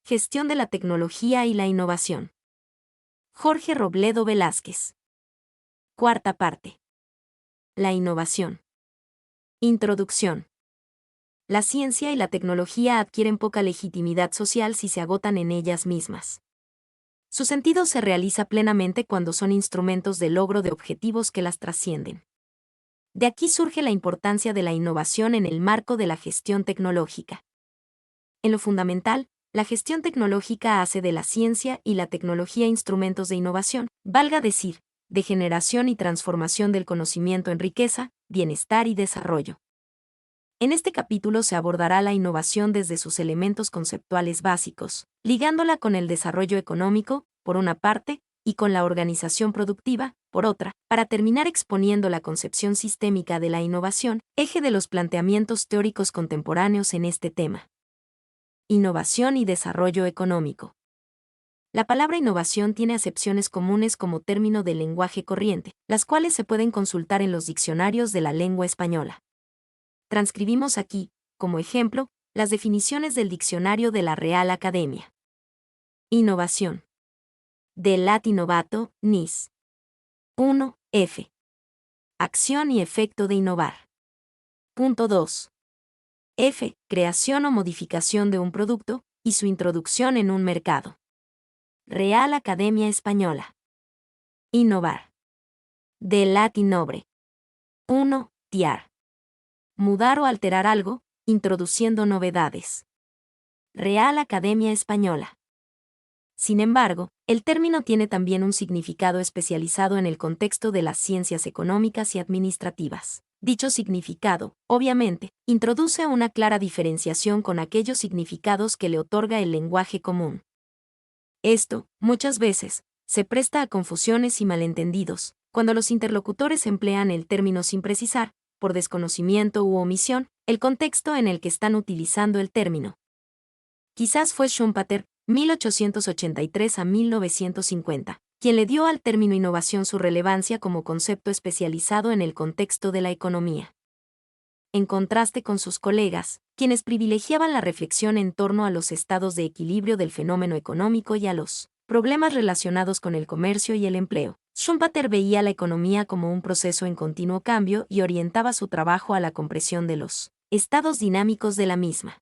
Gestión de la tecnología y la innovación. Jorge Robledo Velázquez. Cuarta parte. La innovación. Introducción. La ciencia y la tecnología adquieren poca legitimidad social si se agotan en ellas mismas. Su sentido se realiza plenamente cuando son instrumentos de logro de objetivos que las trascienden. De aquí surge la importancia de la innovación en el marco de la gestión tecnológica. En lo fundamental, la gestión tecnológica hace de la ciencia y la tecnología instrumentos de innovación, valga decir, de generación y transformación del conocimiento en riqueza, bienestar y desarrollo. En este capítulo se abordará la innovación desde sus elementos conceptuales básicos, ligándola con el desarrollo económico, por una parte, y con la organización productiva, por otra, para terminar exponiendo la concepción sistémica de la innovación, eje de los planteamientos teóricos contemporáneos en este tema. Innovación y desarrollo económico. La palabra innovación tiene acepciones comunes como término del lenguaje corriente, las cuales se pueden consultar en los diccionarios de la lengua española. Transcribimos aquí, como ejemplo, las definiciones del diccionario de la Real Academia. Innovación. Del latín novato, nis. 1. F. Acción y efecto de innovar. Punto 2. F. Creación o modificación de un producto, y su introducción en un mercado. Real Academia Española. Innovar. Del latín nobre. 1. Tiar. Mudar o alterar algo, introduciendo novedades. Real Academia Española. Sin embargo, el término tiene también un significado especializado en el contexto de las ciencias económicas y administrativas. Dicho significado, obviamente, introduce una clara diferenciación con aquellos significados que le otorga el lenguaje común. Esto, muchas veces, se presta a confusiones y malentendidos, cuando los interlocutores emplean el término sin precisar, por desconocimiento u omisión, el contexto en el que están utilizando el término. Quizás fue Schumpeter, 1883 a 1950, quien le dio al término innovación su relevancia como concepto especializado en el contexto de la economía. En contraste con sus colegas, quienes privilegiaban la reflexión en torno a los estados de equilibrio del fenómeno económico y a los problemas relacionados con el comercio y el empleo, Schumpeter veía la economía como un proceso en continuo cambio y orientaba su trabajo a la comprensión de los estados dinámicos de la misma.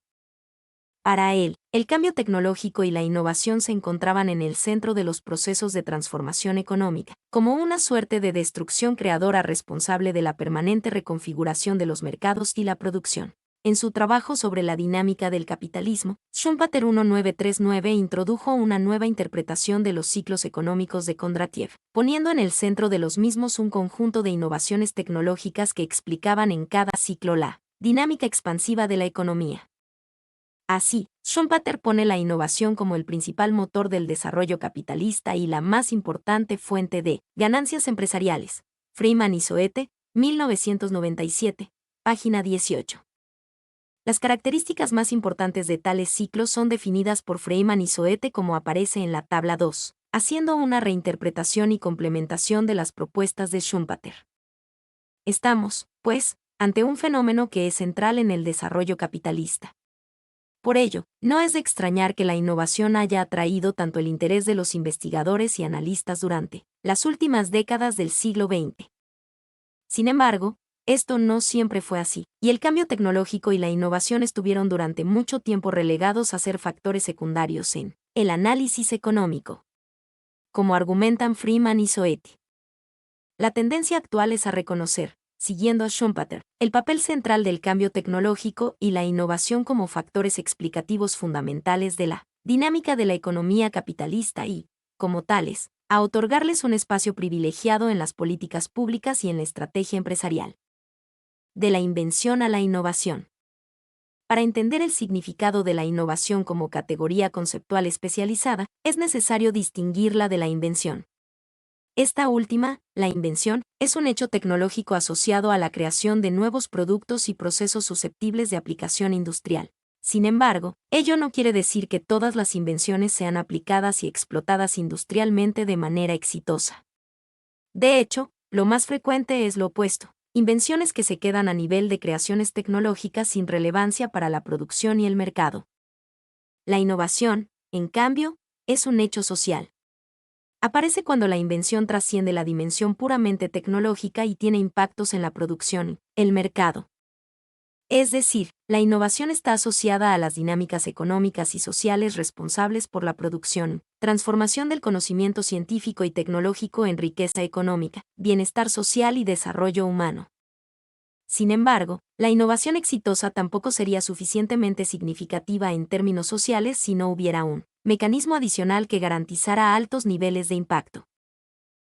Para él, el cambio tecnológico y la innovación se encontraban en el centro de los procesos de transformación económica, como una suerte de destrucción creadora responsable de la permanente reconfiguración de los mercados y la producción. En su trabajo sobre la dinámica del capitalismo, Schumpeter 1939 introdujo una nueva interpretación de los ciclos económicos de Kondratiev, poniendo en el centro de los mismos un conjunto de innovaciones tecnológicas que explicaban en cada ciclo la dinámica expansiva de la economía. Así, Schumpeter pone la innovación como el principal motor del desarrollo capitalista y la más importante fuente de ganancias empresariales. Freeman y Soete, 1997, página 18. Las características más importantes de tales ciclos son definidas por Freeman y Soete como aparece en la tabla 2, haciendo una reinterpretación y complementación de las propuestas de Schumpeter. Estamos, pues, ante un fenómeno que es central en el desarrollo capitalista. Por ello, no es de extrañar que la innovación haya atraído tanto el interés de los investigadores y analistas durante las últimas décadas del siglo XX. Sin embargo, esto no siempre fue así, y el cambio tecnológico y la innovación estuvieron durante mucho tiempo relegados a ser factores secundarios en el análisis económico, como argumentan Freeman y Soete. La tendencia actual es a reconocer, siguiendo a Schumpeter, el papel central del cambio tecnológico y la innovación como factores explicativos fundamentales de la dinámica de la economía capitalista y, como tales, a otorgarles un espacio privilegiado en las políticas públicas y en la estrategia empresarial. De la invención a la innovación. Para entender el significado de la innovación como categoría conceptual especializada, es necesario distinguirla de la invención. Esta última, la invención, es un hecho tecnológico asociado a la creación de nuevos productos y procesos susceptibles de aplicación industrial. Sin embargo, ello no quiere decir que todas las invenciones sean aplicadas y explotadas industrialmente de manera exitosa. De hecho, lo más frecuente es lo opuesto. Invenciones que se quedan a nivel de creaciones tecnológicas sin relevancia para la producción y el mercado. La innovación, en cambio, es un hecho social. Aparece cuando la invención trasciende la dimensión puramente tecnológica y tiene impactos en la producción, el mercado. Es decir, la innovación está asociada a las dinámicas económicas y sociales responsables por la producción, transformación del conocimiento científico y tecnológico en riqueza económica, bienestar social y desarrollo humano. Sin embargo, la innovación exitosa tampoco sería suficientemente significativa en términos sociales si no hubiera un mecanismo adicional que garantizara altos niveles de impacto.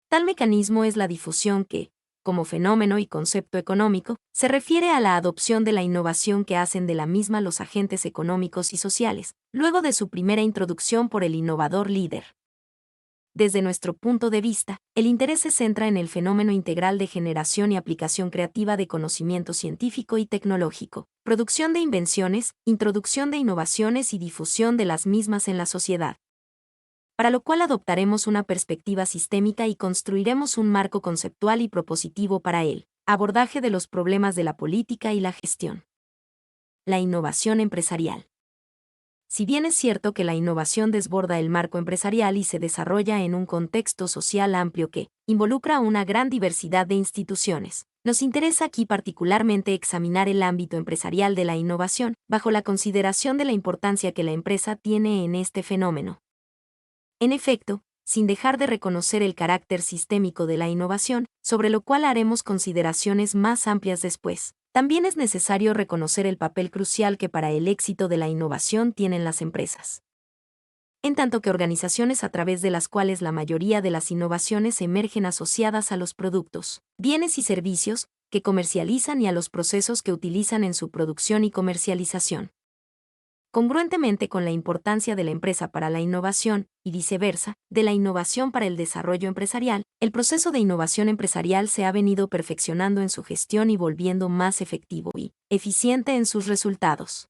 Tal mecanismo es la difusión que, como fenómeno y concepto económico, se refiere a la adopción de la innovación que hacen de la misma los agentes económicos y sociales, luego de su primera introducción por el innovador líder. Desde nuestro punto de vista, el interés se centra en el fenómeno integral de generación y aplicación creativa de conocimiento científico y tecnológico, producción de invenciones, introducción de innovaciones y difusión de las mismas en la sociedad. Para lo cual adoptaremos una perspectiva sistémica y construiremos un marco conceptual y propositivo para el abordaje de los problemas de la política y la gestión. La innovación empresarial. Si bien es cierto que la innovación desborda el marco empresarial y se desarrolla en un contexto social amplio que involucra a una gran diversidad de instituciones, nos interesa aquí particularmente examinar el ámbito empresarial de la innovación, bajo la consideración de la importancia que la empresa tiene en este fenómeno. En efecto, sin dejar de reconocer el carácter sistémico de la innovación, sobre lo cual haremos consideraciones más amplias después, también es necesario reconocer el papel crucial que para el éxito de la innovación tienen las empresas. En tanto que organizaciones a través de las cuales la mayoría de las innovaciones emergen asociadas a los productos, bienes y servicios que comercializan y a los procesos que utilizan en su producción y comercialización. Congruentemente con la importancia de la empresa para la innovación, y viceversa, de la innovación para el desarrollo empresarial, el proceso de innovación empresarial se ha venido perfeccionando en su gestión y volviendo más efectivo y eficiente en sus resultados.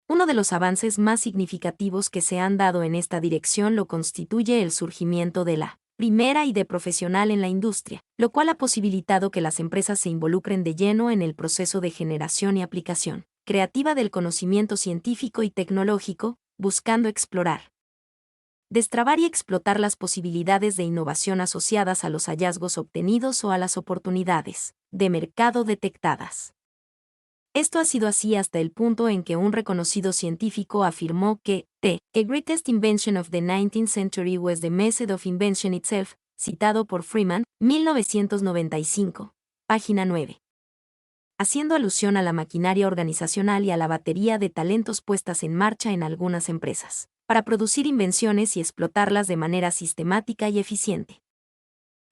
Uno de los avances más significativos que se han dado en esta dirección lo constituye el surgimiento de la primera ID profesional en la industria, lo cual ha posibilitado que las empresas se involucren de lleno en el proceso de generación y aplicación creativa del conocimiento científico y tecnológico, buscando explorar, destrabar y explotar las posibilidades de innovación asociadas a los hallazgos obtenidos o a las oportunidades de mercado detectadas. Esto ha sido así hasta el punto en que un reconocido científico afirmó que the greatest invention of the 19th century was the method of invention itself, citado por Freeman, 1995, página 9. Haciendo alusión a la maquinaria organizacional y a la batería de talentos puestas en marcha en algunas empresas, para producir invenciones y explotarlas de manera sistemática y eficiente.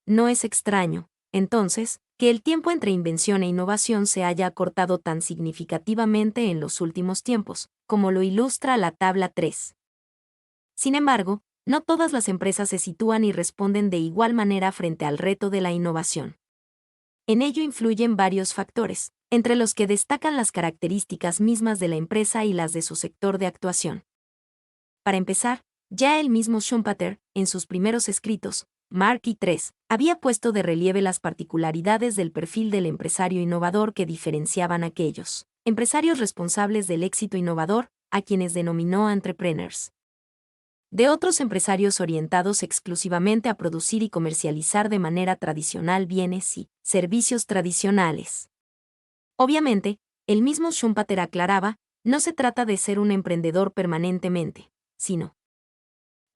No es extraño, entonces, que el tiempo entre invención e innovación se haya acortado tan significativamente en los últimos tiempos, como lo ilustra la tabla 3. Sin embargo, no todas las empresas se sitúan y responden de igual manera frente al reto de la innovación. En ello influyen varios factores, entre los que destacan las características mismas de la empresa y las de su sector de actuación. Para empezar, ya el mismo Schumpeter, en sus primeros escritos, Mark y III, había puesto de relieve las particularidades del perfil del empresario innovador que diferenciaban a aquellos empresarios responsables del éxito innovador, a quienes denominó entrepreneurs, de otros empresarios orientados exclusivamente a producir y comercializar de manera tradicional bienes y servicios tradicionales. Obviamente, el mismo Schumpeter aclaraba, no se trata de ser un emprendedor permanentemente, sino.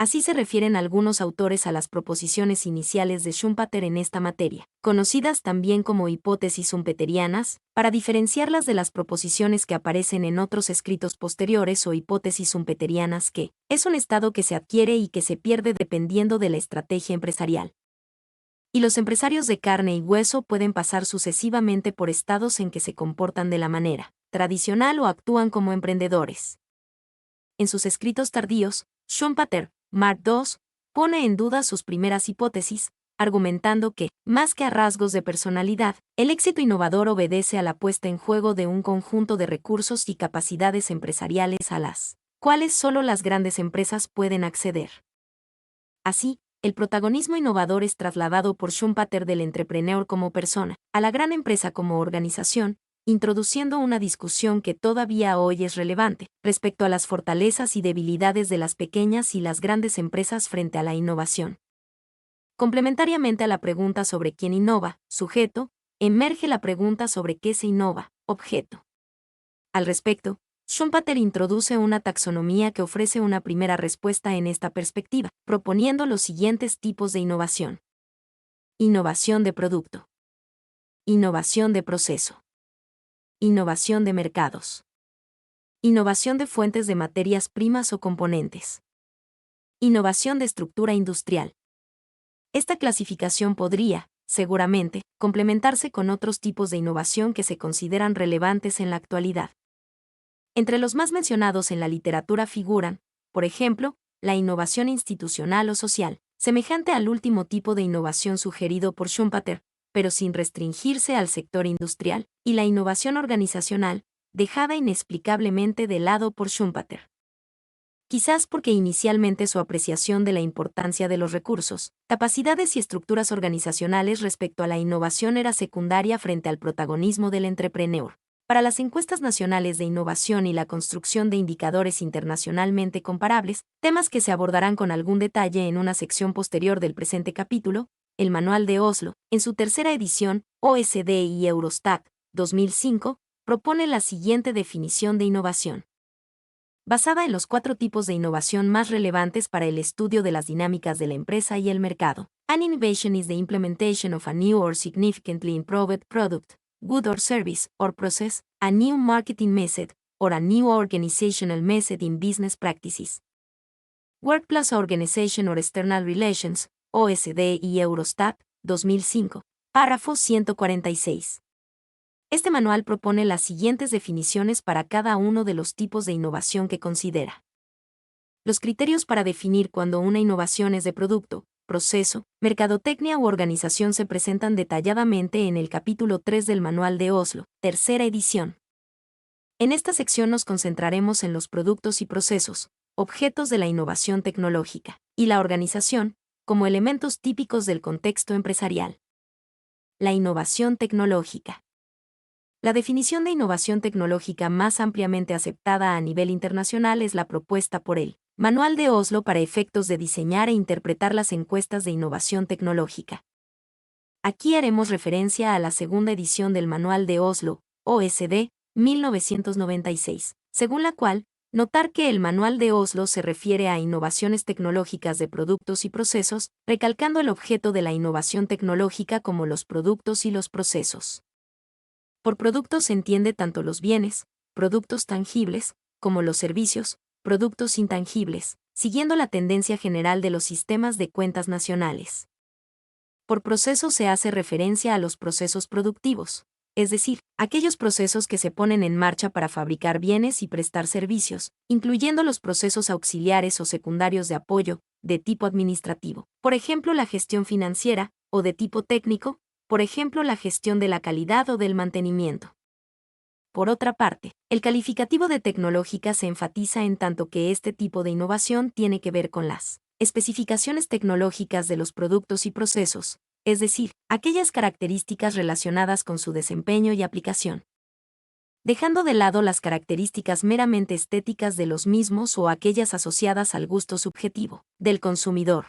Así se refieren algunos autores a las proposiciones iniciales de Schumpeter en esta materia, conocidas también como hipótesis schumpeterianas, para diferenciarlas de las proposiciones que aparecen en otros escritos posteriores o hipótesis schumpeterianas que es un estado que se adquiere y que se pierde dependiendo de la estrategia empresarial. Y los empresarios de carne y hueso pueden pasar sucesivamente por estados en que se comportan de la manera tradicional o actúan como emprendedores. En sus escritos tardíos, Schumpeter, Mark II, pone en duda sus primeras hipótesis, argumentando que, más que a rasgos de personalidad, el éxito innovador obedece a la puesta en juego de un conjunto de recursos y capacidades empresariales a las cuales solo las grandes empresas pueden acceder. Así, el protagonismo innovador es trasladado por Schumpeter del entrepreneur como persona, a la gran empresa como organización, introduciendo una discusión que todavía hoy es relevante respecto a las fortalezas y debilidades de las pequeñas y las grandes empresas frente a la innovación. Complementariamente a la pregunta sobre quién innova, sujeto, emerge la pregunta sobre qué se innova, objeto. Al respecto, Schumpeter introduce una taxonomía que ofrece una primera respuesta en esta perspectiva, proponiendo los siguientes tipos de innovación. Innovación de producto. Innovación de proceso. Innovación de mercados. Innovación de fuentes de materias primas o componentes. Innovación de estructura industrial. Esta clasificación podría, seguramente, complementarse con otros tipos de innovación que se consideran relevantes en la actualidad. Entre los más mencionados en la literatura figuran, por ejemplo, la innovación institucional o social, semejante al último tipo de innovación sugerido por Schumpeter, pero sin restringirse al sector industrial, y la innovación organizacional, dejada inexplicablemente de lado por Schumpeter. Quizás porque inicialmente su apreciación de la importancia de los recursos, capacidades y estructuras organizacionales respecto a la innovación era secundaria frente al protagonismo del entrepreneur. Para las encuestas nacionales de innovación y la construcción de indicadores internacionalmente comparables, temas que se abordarán con algún detalle en una sección posterior del presente capítulo, el Manual de Oslo, en su tercera edición, OSD y Eurostat, 2005, propone la siguiente definición de innovación. Basada en los 4 tipos de innovación más relevantes para el estudio de las dinámicas de la empresa y el mercado. An innovation is the implementation of a new or significantly improved product, good or service, or process, a new marketing method, or a new organizational method in business practices. Workplace Organization or External Relations, OSD y Eurostat, 2005. Párrafo 146. Este manual propone las siguientes definiciones para cada uno de los tipos de innovación que considera. Los criterios para definir cuando una innovación es de producto, proceso, mercadotecnia u organización se presentan detalladamente en el capítulo 3 del Manual de Oslo, tercera edición. En esta sección nos concentraremos en los productos y procesos, objetos de la innovación tecnológica, y la organización, como elementos típicos del contexto empresarial. La innovación tecnológica. La definición de innovación tecnológica más ampliamente aceptada a nivel internacional es la propuesta por el Manual de Oslo para efectos de diseñar e interpretar las encuestas de innovación tecnológica. Aquí haremos referencia a la segunda edición del Manual de Oslo, OSD, 1996, según la cual, notar que el Manual de Oslo se refiere a innovaciones tecnológicas de productos y procesos, recalcando el objeto de la innovación tecnológica como los productos y los procesos. Por productos se entiende tanto los bienes, productos tangibles, como los servicios, productos intangibles, siguiendo la tendencia general de los sistemas de cuentas nacionales. Por procesos se hace referencia a los procesos productivos, es decir, aquellos procesos que se ponen en marcha para fabricar bienes y prestar servicios, incluyendo los procesos auxiliares o secundarios de apoyo, de tipo administrativo, por ejemplo la gestión financiera, o de tipo técnico, por ejemplo la gestión de la calidad o del mantenimiento. Por otra parte, el calificativo de tecnológica se enfatiza en tanto que este tipo de innovación tiene que ver con las especificaciones tecnológicas de los productos y procesos, es decir, aquellas características relacionadas con su desempeño y aplicación, dejando de lado las características meramente estéticas de los mismos o aquellas asociadas al gusto subjetivo del consumidor.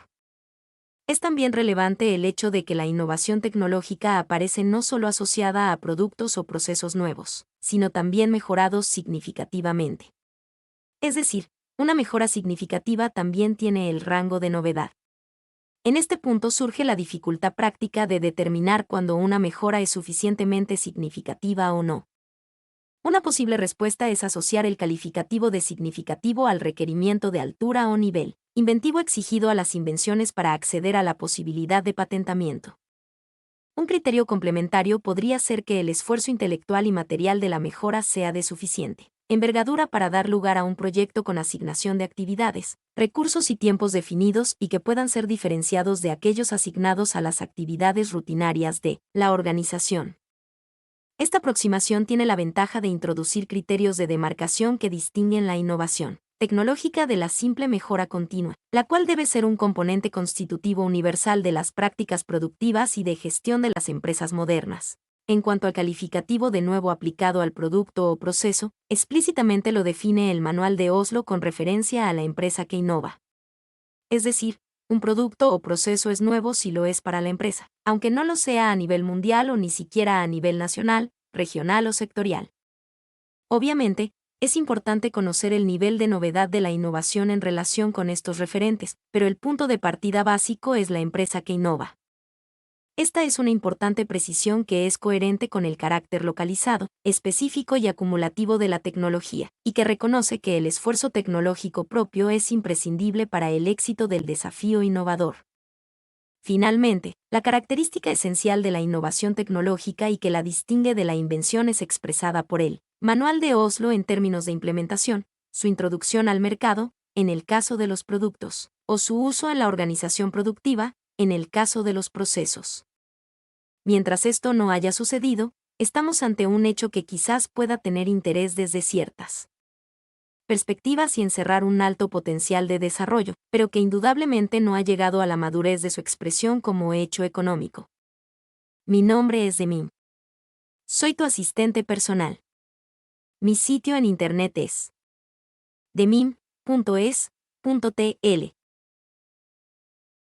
Es también relevante el hecho de que la innovación tecnológica aparece no solo asociada a productos o procesos nuevos, sino también mejorados significativamente. Es decir, una mejora significativa también tiene el rango de novedad. En este punto surge la dificultad práctica de determinar cuándo una mejora es suficientemente significativa o no. Una posible respuesta es asociar el calificativo de significativo al requerimiento de altura o nivel inventivo exigido a las invenciones para acceder a la posibilidad de patentamiento. Un criterio complementario podría ser que el esfuerzo intelectual y material de la mejora sea de suficiente envergadura para dar lugar a un proyecto con asignación de actividades, recursos y tiempos definidos y que puedan ser diferenciados de aquellos asignados a las actividades rutinarias de la organización. Esta aproximación tiene la ventaja de introducir criterios de demarcación que distinguen la innovación tecnológica de la simple mejora continua, la cual debe ser un componente constitutivo universal de las prácticas productivas y de gestión de las empresas modernas. En cuanto al calificativo de nuevo aplicado al producto o proceso, explícitamente lo define el Manual de Oslo con referencia a la empresa que innova. Es decir, un producto o proceso es nuevo si lo es para la empresa, aunque no lo sea a nivel mundial o ni siquiera a nivel nacional, regional o sectorial. Obviamente, es importante conocer el nivel de novedad de la innovación en relación con estos referentes, pero el punto de partida básico es la empresa que innova. Esta es una importante precisión que es coherente con el carácter localizado, específico y acumulativo de la tecnología, y que reconoce que el esfuerzo tecnológico propio es imprescindible para el éxito del desafío innovador. Finalmente, la característica esencial de la innovación tecnológica y que la distingue de la invención es expresada por el Manual de Oslo en términos de implementación, su introducción al mercado, en el caso de los productos, o su uso en la organización productiva, en el caso de los procesos. Mientras esto no haya sucedido, estamos ante un hecho que quizás pueda tener interés desde ciertas perspectivas y encerrar un alto potencial de desarrollo, pero que indudablemente no ha llegado a la madurez de su expresión como hecho económico. Mi nombre es Demim. Soy tu asistente personal. Mi sitio en internet es demim.es.tl.